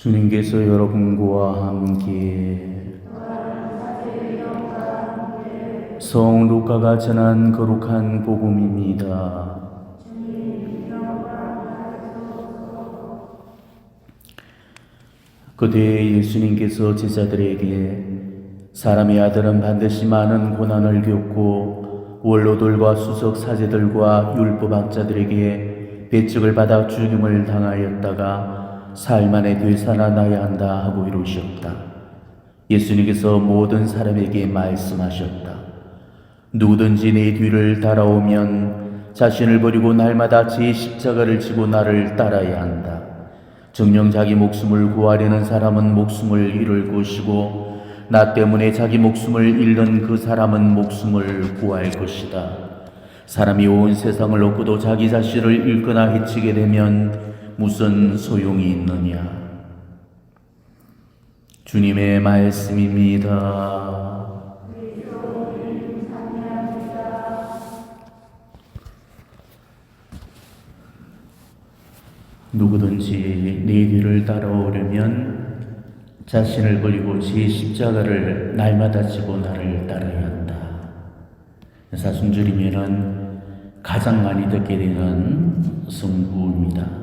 주님께서 여러분과 함께 성 루카가 전한 거룩한 복음입니다. 그때 예수님께서 제자들에게 사람의 아들은 반드시 많은 고난을 겪고 원로들과 수석 사제들과 율법학자들에게 배척을 받아 죽임을 당하였다가 사흘 만에 되살아나야 한다 하고 이루셨다. 예수님께서 모든 사람에게 말씀하셨다. 누구든지 내 뒤를 따라오면 자신을 버리고 날마다 제 십자가를 지고 나를 따라야 한다. 정녕 자기 목숨을 구하려는 사람은 목숨을 잃을 것이고 나 때문에 자기 목숨을 잃는 그 사람은 목숨을 구할 것이다. 사람이 온 세상을 얻고도 자기 자신을 잃거나 해치게 되면 무슨 소용이 있느냐. 주님의 말씀입니다. 누구든지 내 뒤를 따라오려면 자신을 버리고 제 십자가를 날마다 지고 나를 따라야 한다. 사순절이면은 가장 많이 듣게 되는 성구입니다.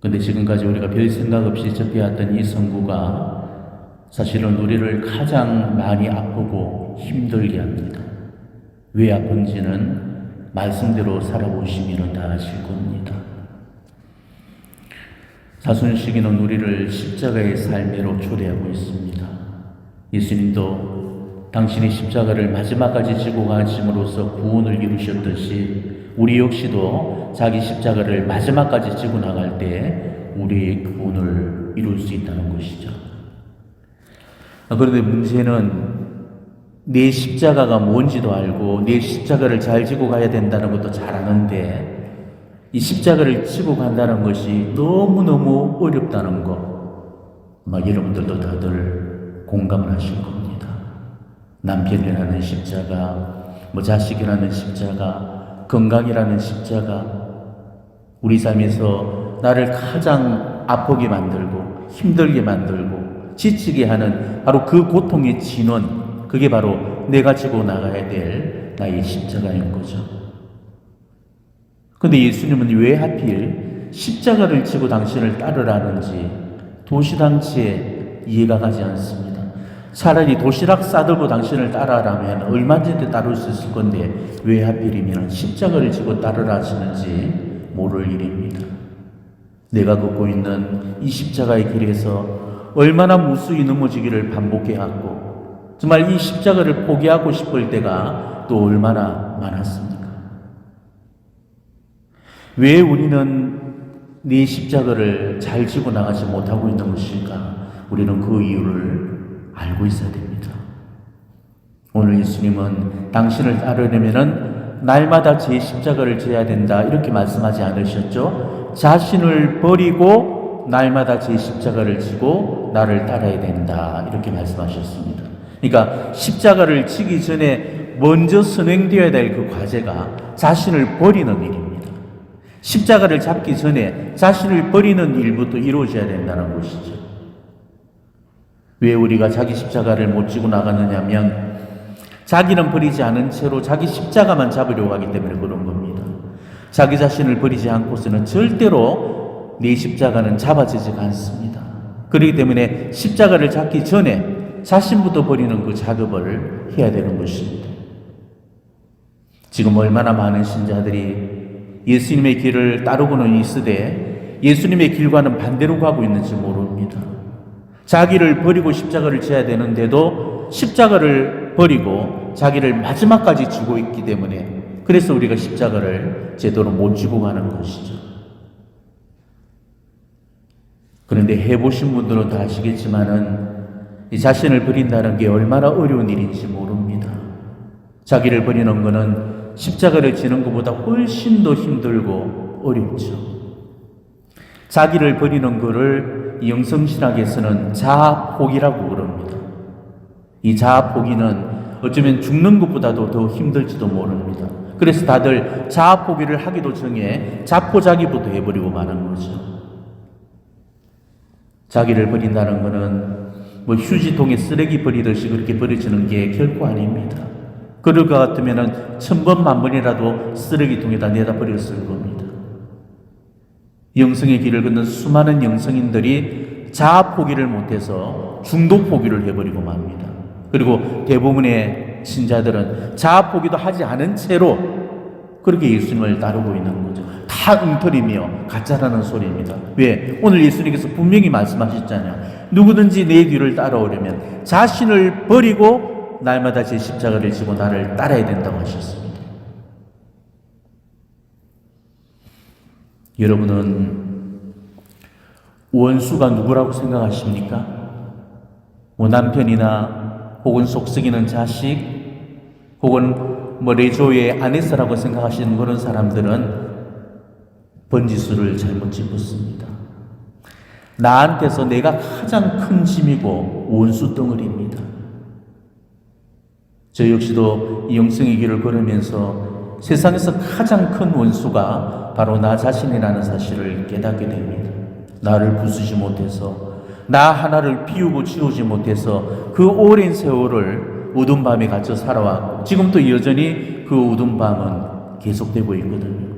근데 지금까지 우리가 별 생각 없이 접해왔던 이 성구가 사실은 우리를 가장 많이 아프고 힘들게 합니다. 왜 아픈지는 말씀대로 살아보시면 다 아실 겁니다. 사순시기는 우리를 십자가의 삶으로 초대하고 있습니다. 예수님도 당신의 십자가를 마지막까지 지고 가심으로써 구원을 이루셨듯이 우리 역시도 자기 십자가를 마지막까지 지고 나갈 때 우리의 구원을 이룰 수 있다는 것이죠. 그런데 문제는 내 십자가가 뭔지도 알고 내 십자가를 잘 지고 가야 된다는 것도 잘 아는데 이 십자가를 지고 간다는 것이 너무너무 어렵다는 거, 여러분들도 다들 공감을 하실 겁니다. 남편이라는 십자가, 자식이라는 십자가, 건강이라는 십자가, 우리 삶에서 나를 가장 아프게 만들고 힘들게 만들고 지치게 하는 바로 그 고통의 진원, 그게 바로 내가 지고 나가야 될 나의 십자가인 거죠. 근데 예수님은 왜 하필 십자가를 지고 당신을 따르라는지 도시당치에 이해가 가지 않습니다. 차라리 도시락 싸들고 당신을 따라라면 얼마든지 따를 수 있을 건데 왜 하필이면 십자가를 지고 따르라 하시는지 모를 일입니다. 내가 걷고 있는 이 십자가의 길에서 얼마나 무수히 넘어지기를 반복해왔고 정말 이 십자가를 포기하고 싶을 때가 또 얼마나 많았습니까? 왜 우리는 네 십자가를 잘 지고 나가지 못하고 있는 것일까? 우리는 그 이유를 알고 있어야 됩니다. 오늘 예수님은 당신을 따르려면 날마다 제 십자가를 져야 된다 이렇게 말씀하지 않으셨죠? 자신을 버리고 날마다 제 십자가를 지고 나를 따라야 된다 이렇게 말씀하셨습니다. 그러니까 십자가를 지기 전에 먼저 선행되어야 될 그 과제가 자신을 버리는 일입니다. 십자가를 잡기 전에 자신을 버리는 일부터 이루어져야 된다는 것이죠. 왜 우리가 자기 십자가를 못 지고 나가느냐 하면 자기는 버리지 않은 채로 자기 십자가만 잡으려고 하기 때문에 그런 겁니다. 자기 자신을 버리지 않고서는 절대로 내 십자가는 잡아지지가 않습니다. 그렇기 때문에 십자가를 잡기 전에 자신부터 버리는 그 작업을 해야 되는 것입니다. 지금 얼마나 많은 신자들이 예수님의 길을 따르고는 있으되 예수님의 길과는 반대로 가고 있는지 모릅니다. 자기를 버리고 십자가를 져야 되는데도 십자가를 버리고 자기를 마지막까지 지고 있기 때문에 그래서 우리가 십자가를 제대로 못 지고 가는 것이죠. 그런데 해보신 분들은 다 아시겠지만은 이 자신을 버린다는 게 얼마나 어려운 일인지 모릅니다. 자기를 버리는 것은 십자가를 지는 것보다 훨씬 더 힘들고 어렵죠. 자기를 버리는 것을 영성신학에서는 자아포기라고 그럽니다. 이 자아포기는 어쩌면 죽는 것보다도 더 힘들지도 모릅니다. 그래서 다들 자아포기를 하기도 전에 자포자기부터 해버리고 마는 거죠. 자기를 버린다는 것은 뭐 휴지통에 쓰레기 버리듯이 그렇게 버려지는 게 결코 아닙니다. 그럴 것 같으면 1000번 만번이라도 쓰레기통에다 내다 버렸을 겁니다. 영성의 길을 걷는 수많은 영성인들이 자아 포기를 못해서 중도 포기를 해버리고 맙니다. 그리고 대부분의 신자들은 자아 포기도 하지 않은 채로 그렇게 예수님을 따르고 있는 거죠. 다 엉터리며 가짜라는 소리입니다. 왜? 오늘 예수님께서 분명히 말씀하셨잖아요. 누구든지 내 뒤를 따라오려면 자신을 버리고 날마다 제 십자가를 지고 나를 따라야 된다고 하셨습니다. 여러분은 원수가 누구라고 생각하십니까? 뭐 남편이나 혹은 속썩이는 자식 혹은 뭐 레조의 아내사라고 생각하시는 그런 사람들은 번지수를 잘못 짚었습니다. 나한테서 내가 가장 큰 짐이고 원수 덩어리입니다. 저 역시도 이 영성의 길을 걸으면서 세상에서 가장 큰 원수가 바로 나 자신이라는 사실을 깨닫게 됩니다. 나를 부수지 못해서, 나 하나를 비우고 지우지 못해서 그 오랜 세월을 어두운 밤에 갇혀 살아왔고 지금도 여전히 그 어두운 밤은 계속되고 있거든요.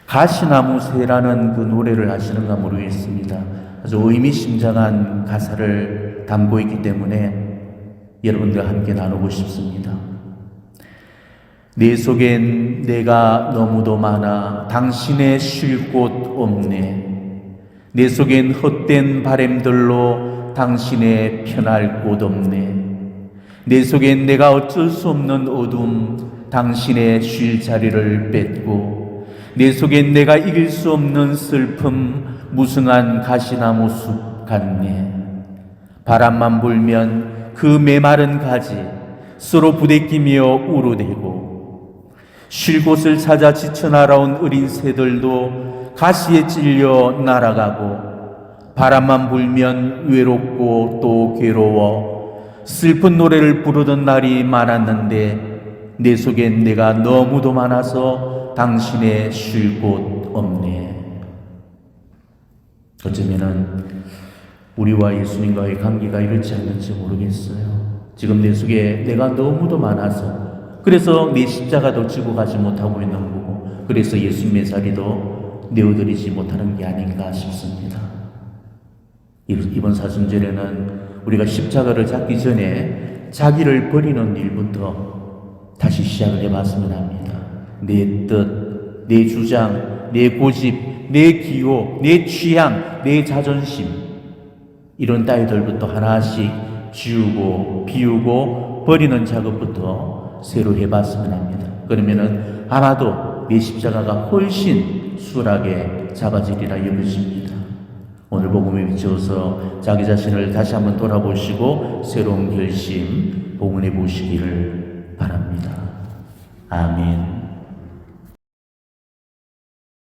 가시나무 새라는 그 노래를 아시는가 모르겠습니다. 아주 의미심장한 가사를 담고 있기 때문에 여러분들과 함께 나누고 싶습니다. 내 속엔 내가 너무도 많아 당신의 쉴 곳 없네. 내 속엔 헛된 바램들로 당신의 편할 곳 없네. 내 속엔 내가 어쩔 수 없는 어둠 당신의 쉴 자리를 뺏고, 내 속엔 내가 이길 수 없는 슬픔 무성한 가시나무 숲 같네. 바람만 불면 그 메마른 가지 서로 부대끼며 울어대고, 쉴 곳을 찾아 지쳐 날아온 어린 새들도 가시에 찔려 날아가고, 바람만 불면 외롭고 또 괴로워 슬픈 노래를 부르던 날이 많았는데 내 속엔 내가 너무도 많아서 당신의 쉴 곳 없네. 어쩌면은 우리와 예수님과의 관계가 이렇지 않는지 모르겠어요. 지금 내 속에 내가 너무도 많아서 그래서 내 십자가도 지고 가지 못하고 있는 거고, 그래서 예수님의 자리도 내어드리지 못하는 게 아닌가 싶습니다. 이번 사순절에는 우리가 십자가를 잡기 전에 자기를 버리는 일부터 다시 시작을 해봤으면 합니다. 내 뜻, 내 주장, 내 고집, 내 기호, 내 취향, 내 자존심, 이런 따위들부터 하나씩 지우고 비우고 버리는 작업부터 새로 해봤으면 합니다. 그러면은 아마도 내 십자가가 훨씬 수월하게 잡아지리라 여겨집니다. 오늘 복음에 비추어서 자기 자신을 다시 한번 돌아보시고 새로운 결심 복원해 보시기를 바랍니다. 아멘.